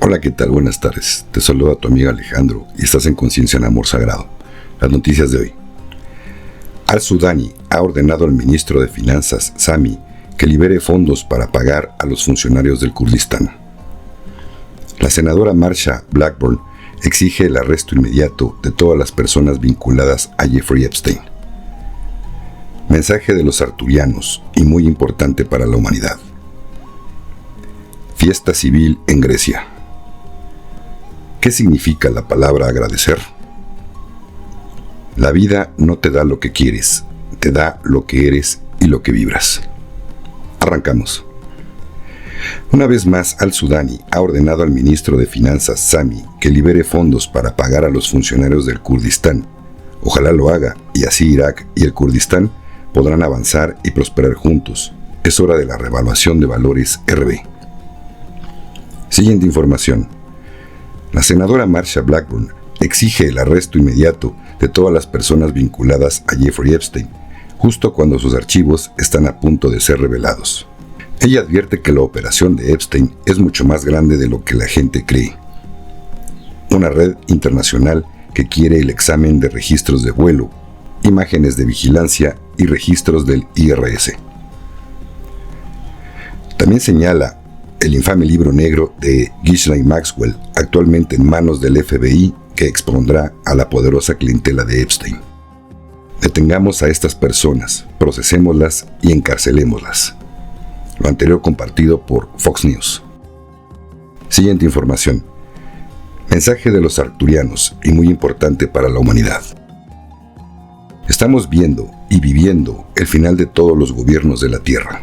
Hola, ¿qué tal? Buenas tardes. Te saluda tu amigo Alejandro y estás en Conciencia en Amor Sagrado. Las noticias de hoy. Al-Sudani ha ordenado al ministro de Finanzas, Sami, que libere fondos para pagar a los funcionarios del Kurdistán. La senadora Marsha Blackburn exige el arresto inmediato de todas las personas vinculadas a Jeffrey Epstein. Mensaje de los arturianos y muy importante para la humanidad. Fiesta civil en Grecia. ¿Qué significa la palabra agradecer? La vida no te da lo que quieres, te da lo que eres y lo que vibras. Arrancamos. Una vez más, Al-Sudani ha ordenado al ministro de Finanzas, Sami, que libere fondos para pagar a los funcionarios del Kurdistán. Ojalá lo haga, y así Irak y el Kurdistán podrán avanzar y prosperar juntos. Es hora de la revaluación de valores RB. Siguiente información. La senadora Marsha Blackburn exige el arresto inmediato de todas las personas vinculadas a Jeffrey Epstein, justo cuando sus archivos están a punto de ser revelados. Ella advierte que la operación de Epstein es mucho más grande de lo que la gente cree. Una red internacional que quiere el examen de registros de vuelo, imágenes de vigilancia y registros del IRS. También señala el infame libro negro de Ghislaine Maxwell, actualmente en manos del FBI, que expondrá a la poderosa clientela de Epstein. Detengamos a estas personas, procesémoslas y encarcelémoslas. Lo anterior compartido por Fox News. Siguiente información. Mensaje de los arturianos y muy importante para la humanidad. Estamos viendo y viviendo el final de todos los gobiernos de la Tierra.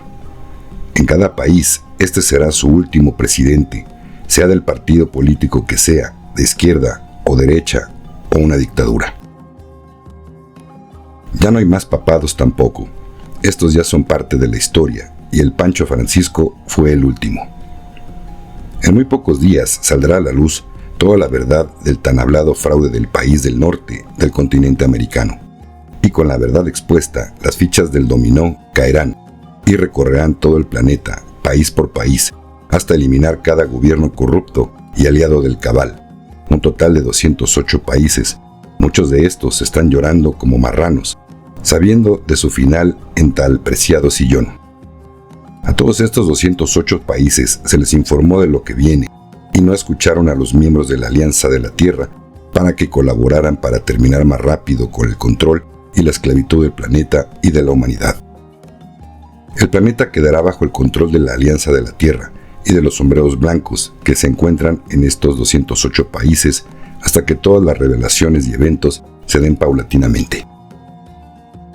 En cada país, este será su último presidente, sea del partido político que sea, de izquierda o derecha o una dictadura. Ya no hay más papados tampoco. Estos ya son parte de la historia y el Pancho Francisco fue el último. En muy pocos días saldrá a la luz toda la verdad del tan hablado fraude del país del norte del continente americano. Y con la verdad expuesta, las fichas del dominó caerán y recorrerán todo el planeta, país por país, hasta eliminar cada gobierno corrupto y aliado del cabal. Un total de 208 países. Muchos de estos están llorando como marranos, sabiendo de su final en tal preciado sillón. A todos estos 208 países se les informó de lo que viene y no escucharon a los miembros de la Alianza de la Tierra para que colaboraran para terminar más rápido con el control y la esclavitud del planeta y de la humanidad. El planeta quedará bajo el control de la Alianza de la Tierra y de los sombreros blancos que se encuentran en estos 208 países hasta que todas las revelaciones y eventos se den paulatinamente.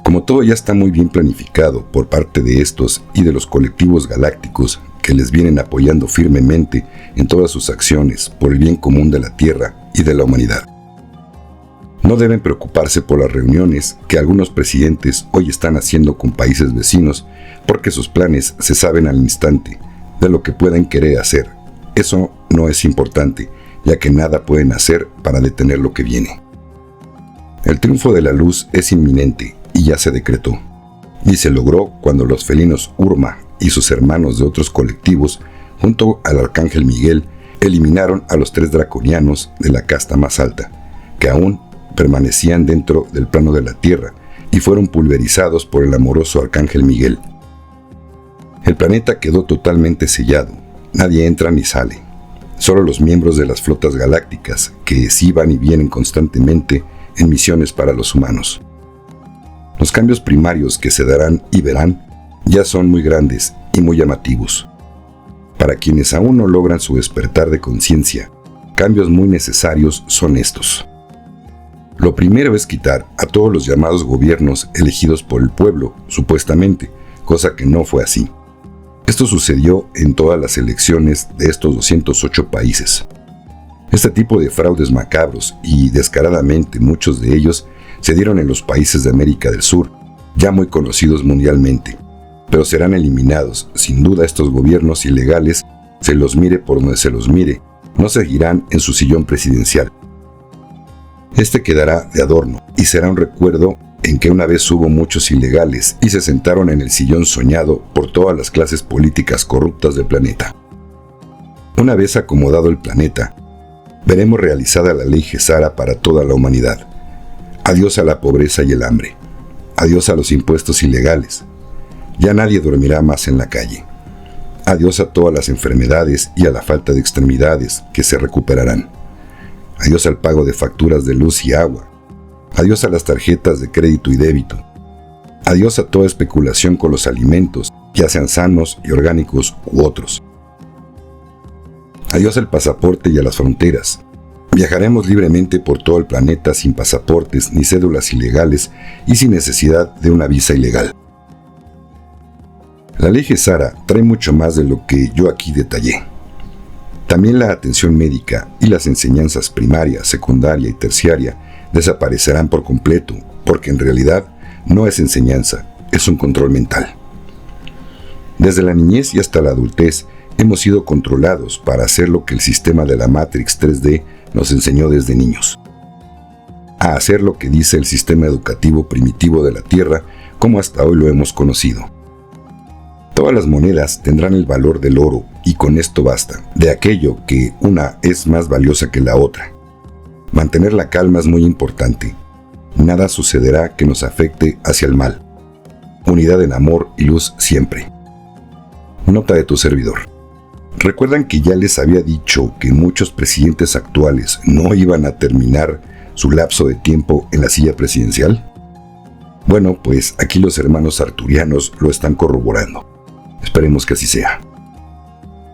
Como todo ya está muy bien planificado por parte de estos y de los colectivos galácticos que les vienen apoyando firmemente en todas sus acciones por el bien común de la Tierra y de la humanidad. No deben preocuparse por las reuniones que algunos presidentes hoy están haciendo con países vecinos porque sus planes se saben al instante de lo que pueden querer hacer. Eso no es importante, ya que nada pueden hacer para detener lo que viene. El triunfo de la luz es inminente y ya se decretó. Y se logró cuando los felinos Urma y sus hermanos de otros colectivos, junto al arcángel Miguel, eliminaron a los 3 draconianos de la casta más alta, que aún permanecían dentro del plano de la Tierra y fueron pulverizados por el amoroso arcángel Miguel. El planeta quedó totalmente sellado, nadie entra ni sale, solo los miembros de las flotas galácticas que sí van y vienen constantemente en misiones para los humanos. Los cambios primarios que se darán y verán ya son muy grandes y muy llamativos. Para quienes aún no logran su despertar de conciencia, cambios muy necesarios son estos. Lo primero es quitar a todos los llamados gobiernos elegidos por el pueblo, supuestamente, cosa que no fue así. Esto sucedió en todas las elecciones de estos 208 países. Este tipo de fraudes macabros y descaradamente muchos de ellos se dieron en los países de América del Sur, ya muy conocidos mundialmente, pero serán eliminados. Sin duda estos gobiernos ilegales, se los mire por donde se los mire, no seguirán en su sillón presidencial. Este quedará de adorno y será un recuerdo en que una vez hubo muchos ilegales y se sentaron en el sillón soñado por todas las clases políticas corruptas del planeta. Una vez acomodado el planeta, veremos realizada la ley Gesara para toda la humanidad. Adiós a la pobreza y el hambre. Adiós a los impuestos ilegales. Ya nadie dormirá más en la calle. Adiós a todas las enfermedades y a la falta de extremidades que se recuperarán. Adiós al pago de facturas de luz y agua. Adiós a las tarjetas de crédito y débito. Adiós a toda especulación con los alimentos, ya sean sanos y orgánicos u otros. Adiós al pasaporte y a las fronteras. Viajaremos libremente por todo el planeta sin pasaportes ni cédulas ilegales y sin necesidad de una visa ilegal. La ley Gesara trae mucho más de lo que yo aquí detallé. También la atención médica y las enseñanzas primaria, secundaria y terciaria desaparecerán por completo, porque en realidad no es enseñanza, es un control mental. Desde la niñez y hasta la adultez hemos sido controlados para hacer lo que el sistema de la Matrix 3D nos enseñó desde niños. A hacer lo que dice el sistema educativo primitivo de la Tierra, como hasta hoy lo hemos conocido. Todas las monedas tendrán el valor del oro y con esto basta, de aquello que una es más valiosa que la otra. Mantener la calma es muy importante. Nada sucederá que nos afecte hacia el mal. Unidad en amor y luz siempre. Nota de tu servidor. ¿Recuerdan que ya les había dicho que muchos presidentes actuales no iban a terminar su lapso de tiempo en la silla presidencial? Bueno, pues aquí los hermanos arturianos lo están corroborando. Esperemos que así sea.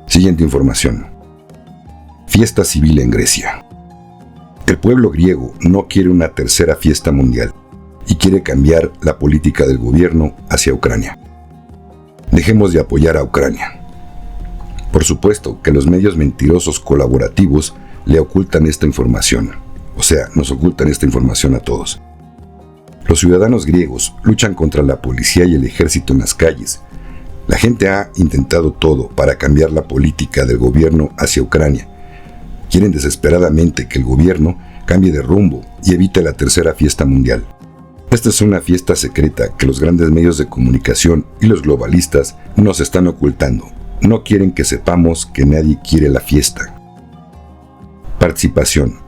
Siguiente información. Fiesta civil en Grecia. El pueblo griego no quiere una tercera fiesta mundial y quiere cambiar la política del gobierno hacia Ucrania. Dejemos de apoyar a Ucrania. Por supuesto que los medios mentirosos colaborativos le ocultan esta información. O sea, nos ocultan esta información a todos. Los ciudadanos griegos luchan contra la policía y el ejército en las calles. La gente ha intentado todo para cambiar la política del gobierno hacia Ucrania. Quieren desesperadamente que el gobierno cambie de rumbo y evite la tercera fiesta mundial. Esta es una fiesta secreta que los grandes medios de comunicación y los globalistas nos están ocultando. No quieren que sepamos que nadie quiere la fiesta. Participación.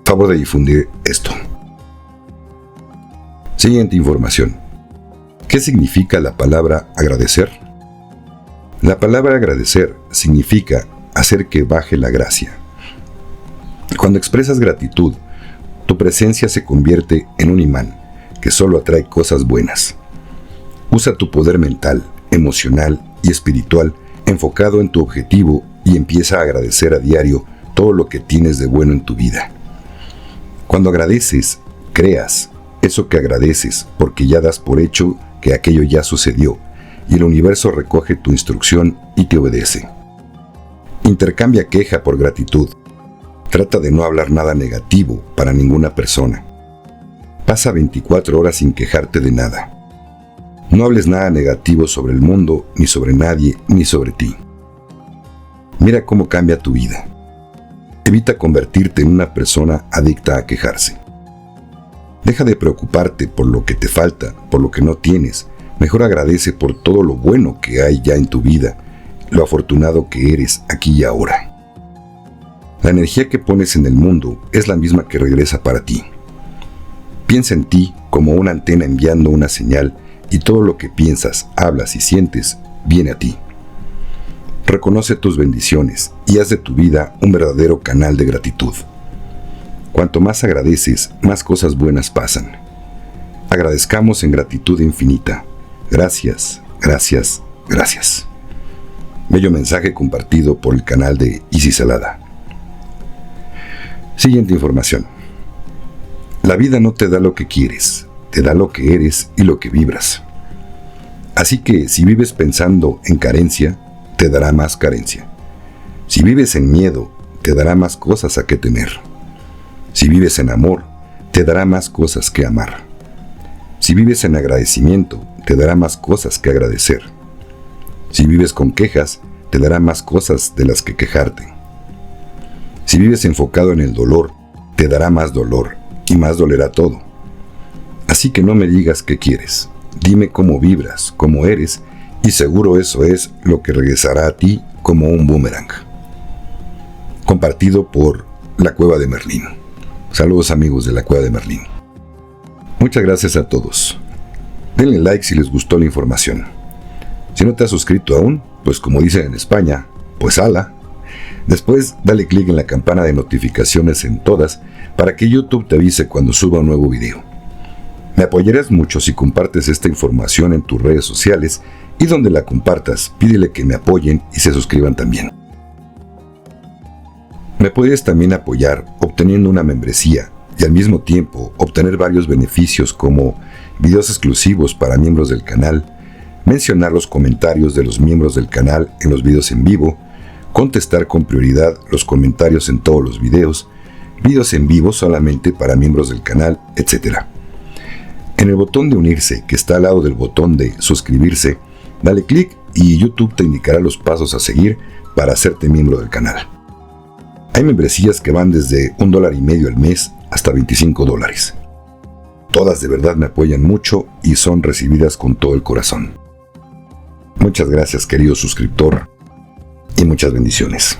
Favor de difundir esto. Siguiente información. ¿Qué significa la palabra agradecer? La palabra agradecer significa hacer que baje la gracia. Cuando expresas gratitud, tu presencia se convierte en un imán que solo atrae cosas buenas. Usa tu poder mental, emocional y espiritual enfocado en tu objetivo y empieza a agradecer a diario todo lo que tienes de bueno en tu vida. Cuando agradeces, creas eso que agradeces porque ya das por hecho que aquello ya sucedió y el universo recoge tu instrucción y te obedece. Intercambia queja por gratitud. Trata de no hablar nada negativo para ninguna persona. Pasa 24 horas sin quejarte de nada. No hables nada negativo sobre el mundo, ni sobre nadie, ni sobre ti. Mira cómo cambia tu vida. Evita convertirte en una persona adicta a quejarse. Deja de preocuparte por lo que te falta, por lo que no tienes. Mejor agradece por todo lo bueno que hay ya en tu vida, lo afortunado que eres aquí y ahora. La energía que pones en el mundo es la misma que regresa para ti. Piensa en ti como una antena enviando una señal y todo lo que piensas, hablas y sientes viene a ti. Reconoce tus bendiciones y haz de tu vida un verdadero canal de gratitud. Cuanto más agradeces, más cosas buenas pasan. Agradezcamos en gratitud infinita. Gracias, gracias, gracias. Bello mensaje compartido por el canal de Isis Salada. Siguiente información. La vida no te da lo que quieres, te da lo que eres y lo que vibras. Así que si vives pensando en carencia, te dará más carencia. Si vives en miedo, te dará más cosas a que temer. Si vives en amor, te dará más cosas que amar. Si vives en agradecimiento, te dará más cosas que agradecer. Si vives con quejas, te dará más cosas de las que quejarte. Si vives enfocado en el dolor, te dará más dolor y más dolerá todo. Así que no me digas qué quieres, dime cómo vibras, cómo eres, y seguro eso es lo que regresará a ti como un boomerang. compartido por La Cueva de Merlín. Saludos amigos de La Cueva de Merlín. Muchas gracias a todos. Denle like si les gustó la información. Si no te has suscrito aún, pues como dicen en España, pues hala. Después dale clic en la campana de notificaciones en todas para que YouTube te avise cuando suba un nuevo video. Me apoyarás mucho si compartes esta información en tus redes sociales y donde la compartas, pídele que me apoyen y se suscriban también. Me puedes también apoyar obteniendo una membresía y al mismo tiempo obtener varios beneficios como videos exclusivos para miembros del canal, mencionar los comentarios de los miembros del canal en los videos en vivo, contestar con prioridad los comentarios en todos los videos en vivo solamente para miembros del canal, etc. En el botón de unirse que está al lado del botón de suscribirse, dale clic y YouTube te indicará los pasos a seguir para hacerte miembro del canal. Hay membresías que van desde $1.50 al mes hasta $25. Todas de verdad me apoyan mucho y son recibidas con todo el corazón. Muchas gracias, querido suscriptor, y muchas bendiciones.